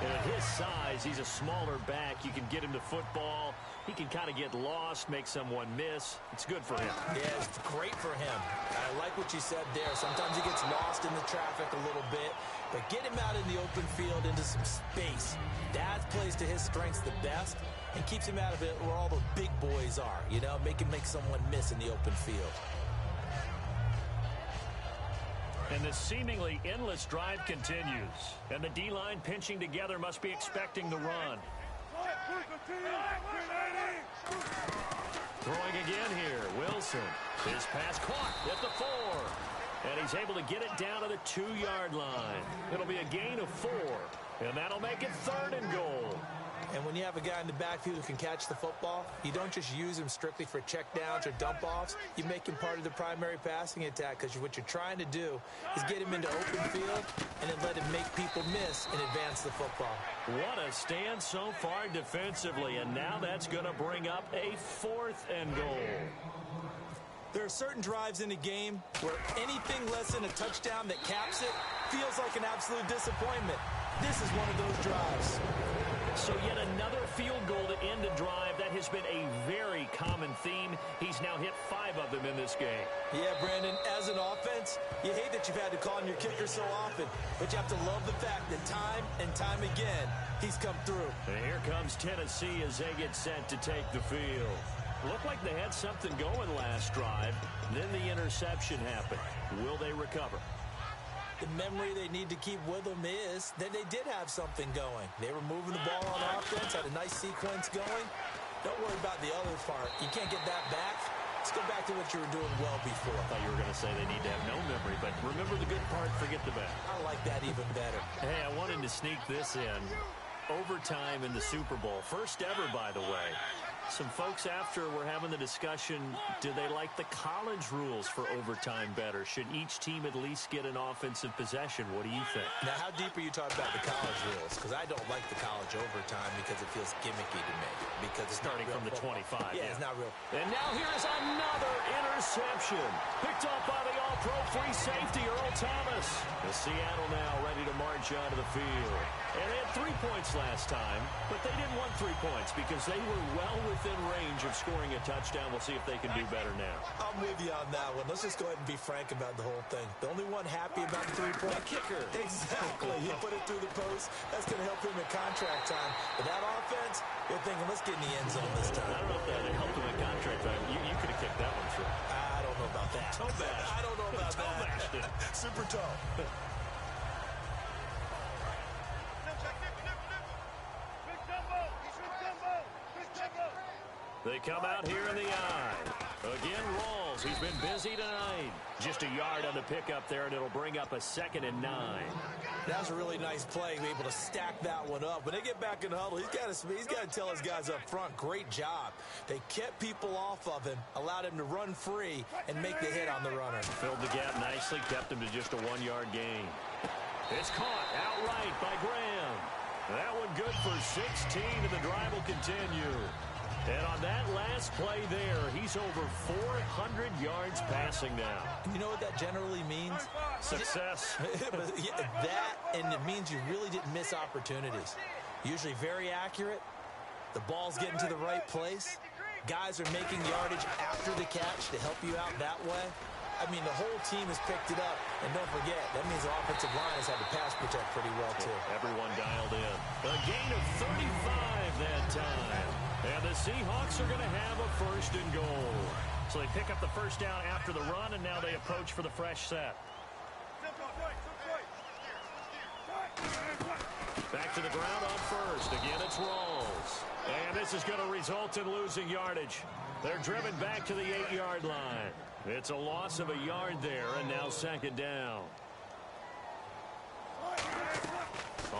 And at his size, he's a smaller back. You can get him to football. He can kind of get lost, make someone miss. It's good for him. Yeah, it's great for him. I like what you said there. Sometimes he gets lost in the traffic a little bit, but get him out in the open field into some space. That plays to his strengths the best and keeps him out of it where all the big boys are, you know, make someone miss in the open field. And the seemingly endless drive continues. And the D-line pinching together must be expecting the run. Throwing again here, Wilson. His pass caught at the 4. And he's able to get it down to the 2-yard line. It'll be a gain of 4. And that'll make it 3rd and goal. And when you have a guy in the backfield who can catch the football, you don't just use him strictly for checkdowns or dump-offs. You make him part of the primary passing attack because what you're trying to do is get him into open field and then let him make people miss and advance the football. What a stand so far defensively, and now that's going to bring up a 4th and goal. There are certain drives in the game where anything less than a touchdown that caps it feels like an absolute disappointment. This is one of those drives. So yet another field goal to end a drive. That has been a very common theme. He's now hit 5 of them in this game. Yeah, Brandon, as an offense, you hate that you've had to call on your kicker so often, but you have to love the fact that time and time again, he's come through. And here comes Tennessee as they get set to take the field. Looked like they had something going last drive. Then the interception happened. Will they recover? The memory they need to keep with them is that they did have something going. They were moving the ball on offense, had a nice sequence going. Don't worry about the other part. You can't get that back, Just go back to what you were doing well before. I thought you were going to say they need to have no memory, but remember the good part, forget the bad. I like that even better. Hey, I wanted to sneak this in. Overtime in the Super Bowl. First ever, by the way. Some folks after were having the discussion, do they like the college rules for overtime better? Should each team at least get an offensive possession? What do you think? Now, how deep are you talking about the college rules? Because I don't like the college overtime because it feels gimmicky to me. Because it's starting from the 25. Yeah, it's not real. And now here's another interception. Picked off by the all-pro free safety, Earl Thomas. The Seattle now ready to march out of the field. And they had 3 points last time, but they didn't want 3 points because they were well within range of scoring a touchdown. We'll see if they can do better now. I'm with you on that one. Let's just go ahead and be frank about the whole thing. The only one happy about the 3-point kicker. Exactly. He put it through the post. That's going to help him in contract time. But that offense, you're thinking, let's get in the end zone this time. I don't know if that helped him in contract time. You could have kicked that one through. I don't know about that. Toe bash. I don't know about toe that. Bashed it. Super toe. They come out here in the eye. Again, Rawls. He's been busy tonight. Just a yard on the pickup there, and it'll bring up a 2nd and 9. That was a really nice play, be able to stack that one up. When they get back in the huddle, he's got to tell his guys up front, great job. They kept people off of him, allowed him to run free, and make the hit on the runner. Filled the gap nicely, kept him to just a 1-yard gain. It's caught outright by Graham. That one good for 16, and the drive will continue. And on that last play there, he's over 400 yards passing now. You know what that generally means? Success. That, and it means you really didn't miss opportunities. Usually very accurate. The ball's getting to the right place. Guys are making yardage after the catch to help you out that way. I mean, the whole team has picked it up. And don't forget, that means the offensive line has had to pass protect pretty well, too. Everyone dialed in. A gain of 35 that time. And the Seahawks are going to have a 1st and goal. So they pick up the first down after the run, and now they approach for the fresh set. Back to the ground on first. Again, it's Rawls. And this is going to result in losing yardage. They're driven back to the 8-yard line. It's a loss of a yard there, and now 2nd down.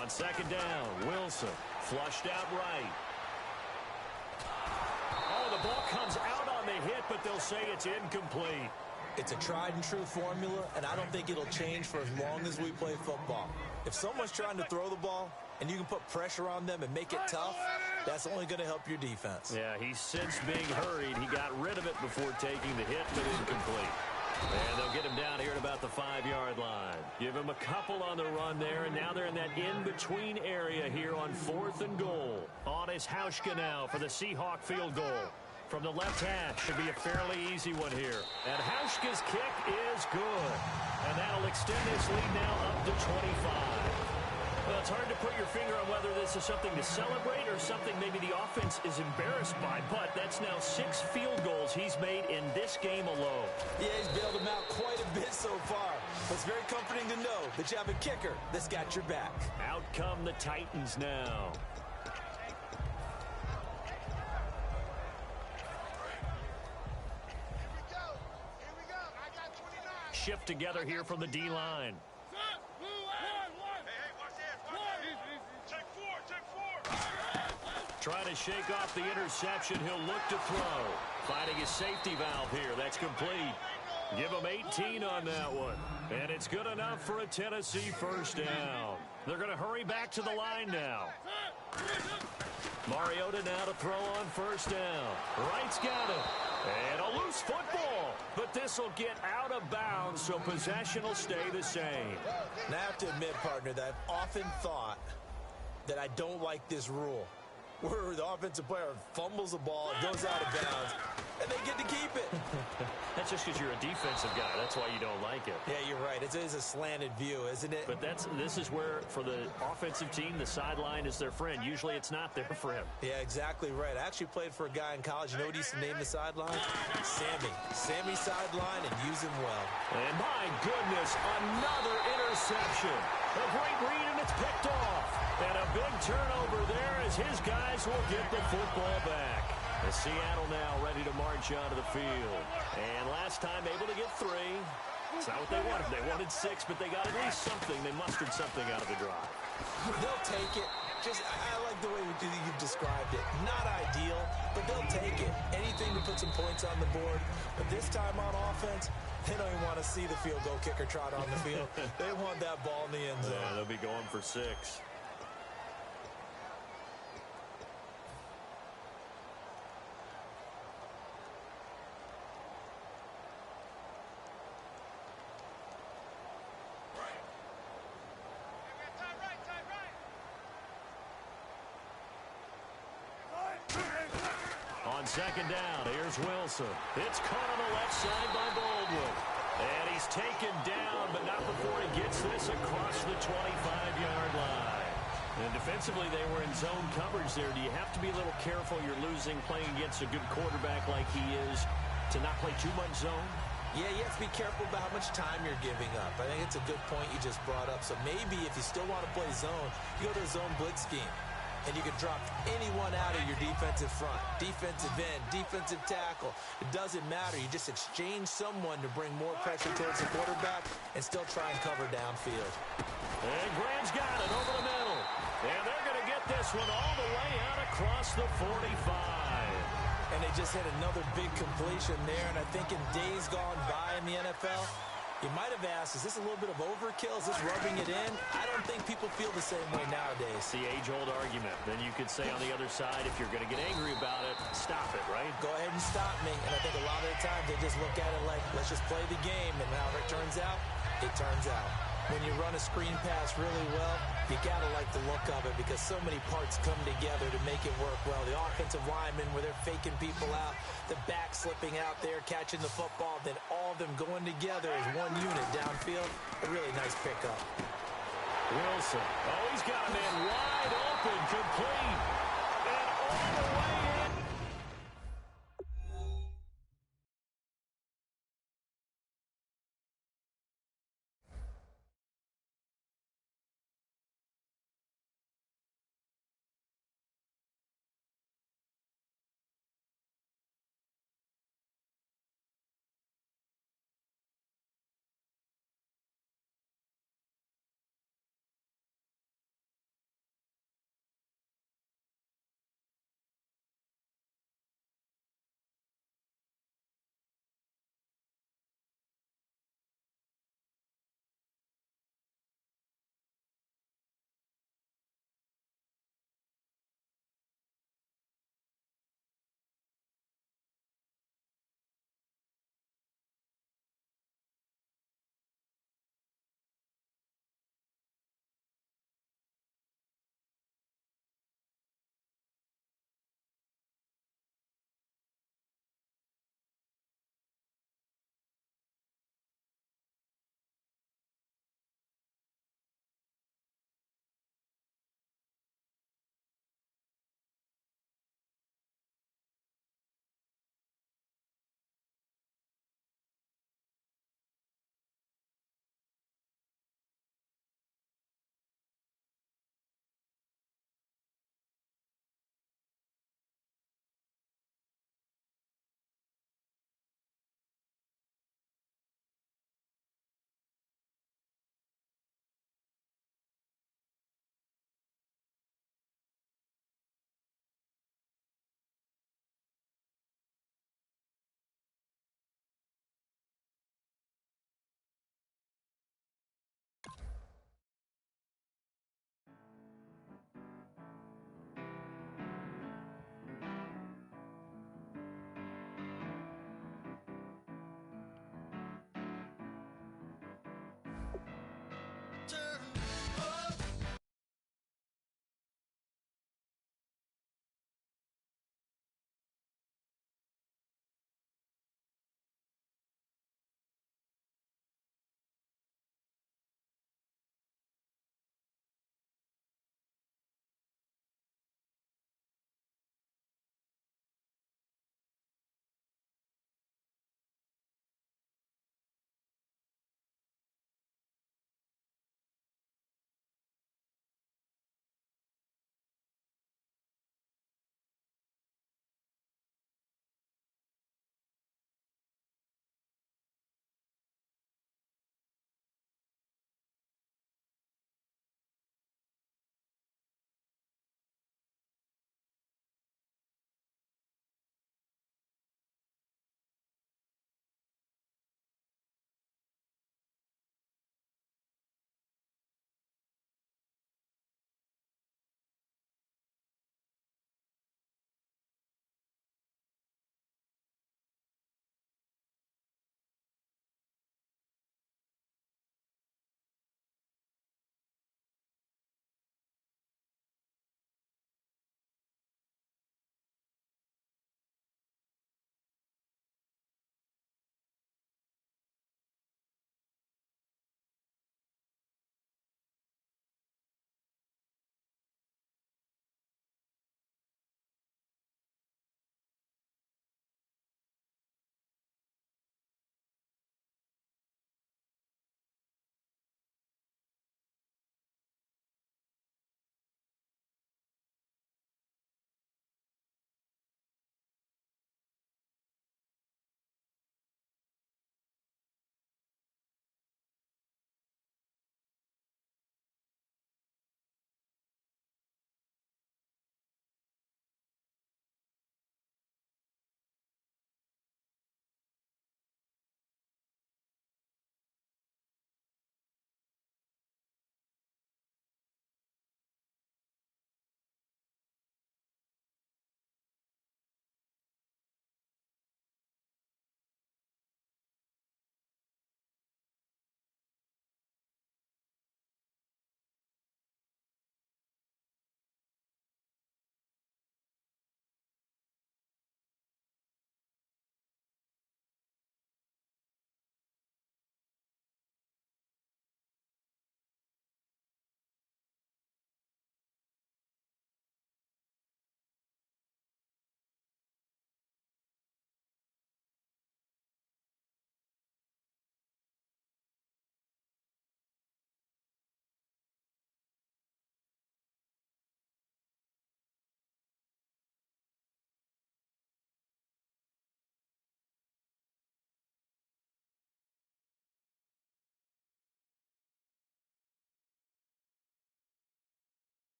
On 2nd down, Wilson flushed out right. Oh, the ball comes out on the hit, but they'll say it's incomplete. It's a tried-and-true formula, and I don't think it'll change for as long as we play football. If someone's trying to throw the ball, and you can put pressure on them and make it tough, that's only going to help your defense. Yeah, he's since being hurried. He got rid of it before taking the hit, but incomplete. And they'll get him down here at about the 5-yard line. Give him a couple on the run there, and now they're in that in-between area here on 4th and goal. On is Hauschka now for the Seahawk field goal. From the left hash, should be a fairly easy one here. And Hauschka's kick is good. And that'll extend this lead now up to 25. Well, it's hard to put your finger on whether this is something to celebrate or something maybe the offense is embarrassed by. But that's now 6 field goals he's made in this game alone. Yeah, he's bailed them out quite a bit so far. But it's very comforting to know that you have a kicker that's got your back. Out come the Titans now. Shift together here from the D-line. Trying to shake off the interception. He'll look to throw. Finding his safety valve here. That's complete. Give him 18 on that one. And it's good enough for a Tennessee 1st down. They're going to hurry back to the line now. Mariota now to throw on 1st down. Wright's got it. And a loose football. But this will get out of bounds, so possession will stay the same. Now, I have to admit, partner, that I've often thought that I don't like this rule, where the offensive player fumbles the ball, it goes out of bounds, and they get to keep it. That's just because you're a defensive guy. That's why you don't like it. Yeah, you're right. It is a slanted view, isn't it? But this is where, for the offensive team, the sideline is their friend. Usually it's not there for him. Yeah, exactly right. I actually played for a guy in college. You know what he used to name the sideline? Sammy. Sammy sideline, and use him well. And my goodness, another interception. A great read, and it's picked off. And a big turnover there as his guys will get the football back. Seattle now ready to march onto the field. And last time able to get 3. It's not what they wanted. They wanted 6, but they got at least something. They mustered something out of the drive. They'll take it. I like the way you've described it. Not ideal, but they'll take it. Anything to put some points on the board. But this time on offense, they don't even want to see the field goal kicker trot on the field. They want that ball in the end zone. Yeah, they'll be going for 6. Second down, here's Wilson. It's caught on the left side by Baldwin. And he's taken down, but not before he gets this across the 25-yard line. And defensively, they were in zone coverage there. Do you have to be a little careful? You're losing playing against a good quarterback like he is to not play too much zone? Yeah, you have to be careful about how much time you're giving up. I think it's a good point you just brought up. So maybe if you still want to play zone, you go to a zone blitz scheme. And you can drop anyone out of your defensive front, defensive end, defensive tackle. It doesn't matter. You just exchange someone to bring more pressure towards the quarterback and still try and cover downfield. And Graham's got it over the middle. And they're going to get this one all the way out across the 45. And they just hit another big completion there. And I think in days gone by in the NFL, you might have asked, is this a little bit of overkill? Is this rubbing it in? I don't think people feel the same way nowadays. It's the age-old argument. Then you could say on the other side, if you're going to get angry about it, stop it, right? Go ahead and stop me. And I think a lot of the time they just look at it like, let's just play the game. And however it turns out, it turns out. When you run a screen pass really well, you got to like the look of it because so many parts come together to make it work well. The offensive linemen where they're faking people out, the back slipping out there, catching the football, then all of them going together as one unit downfield. A really nice pickup. Wilson. Oh, he's got a man wide open, complete. And all the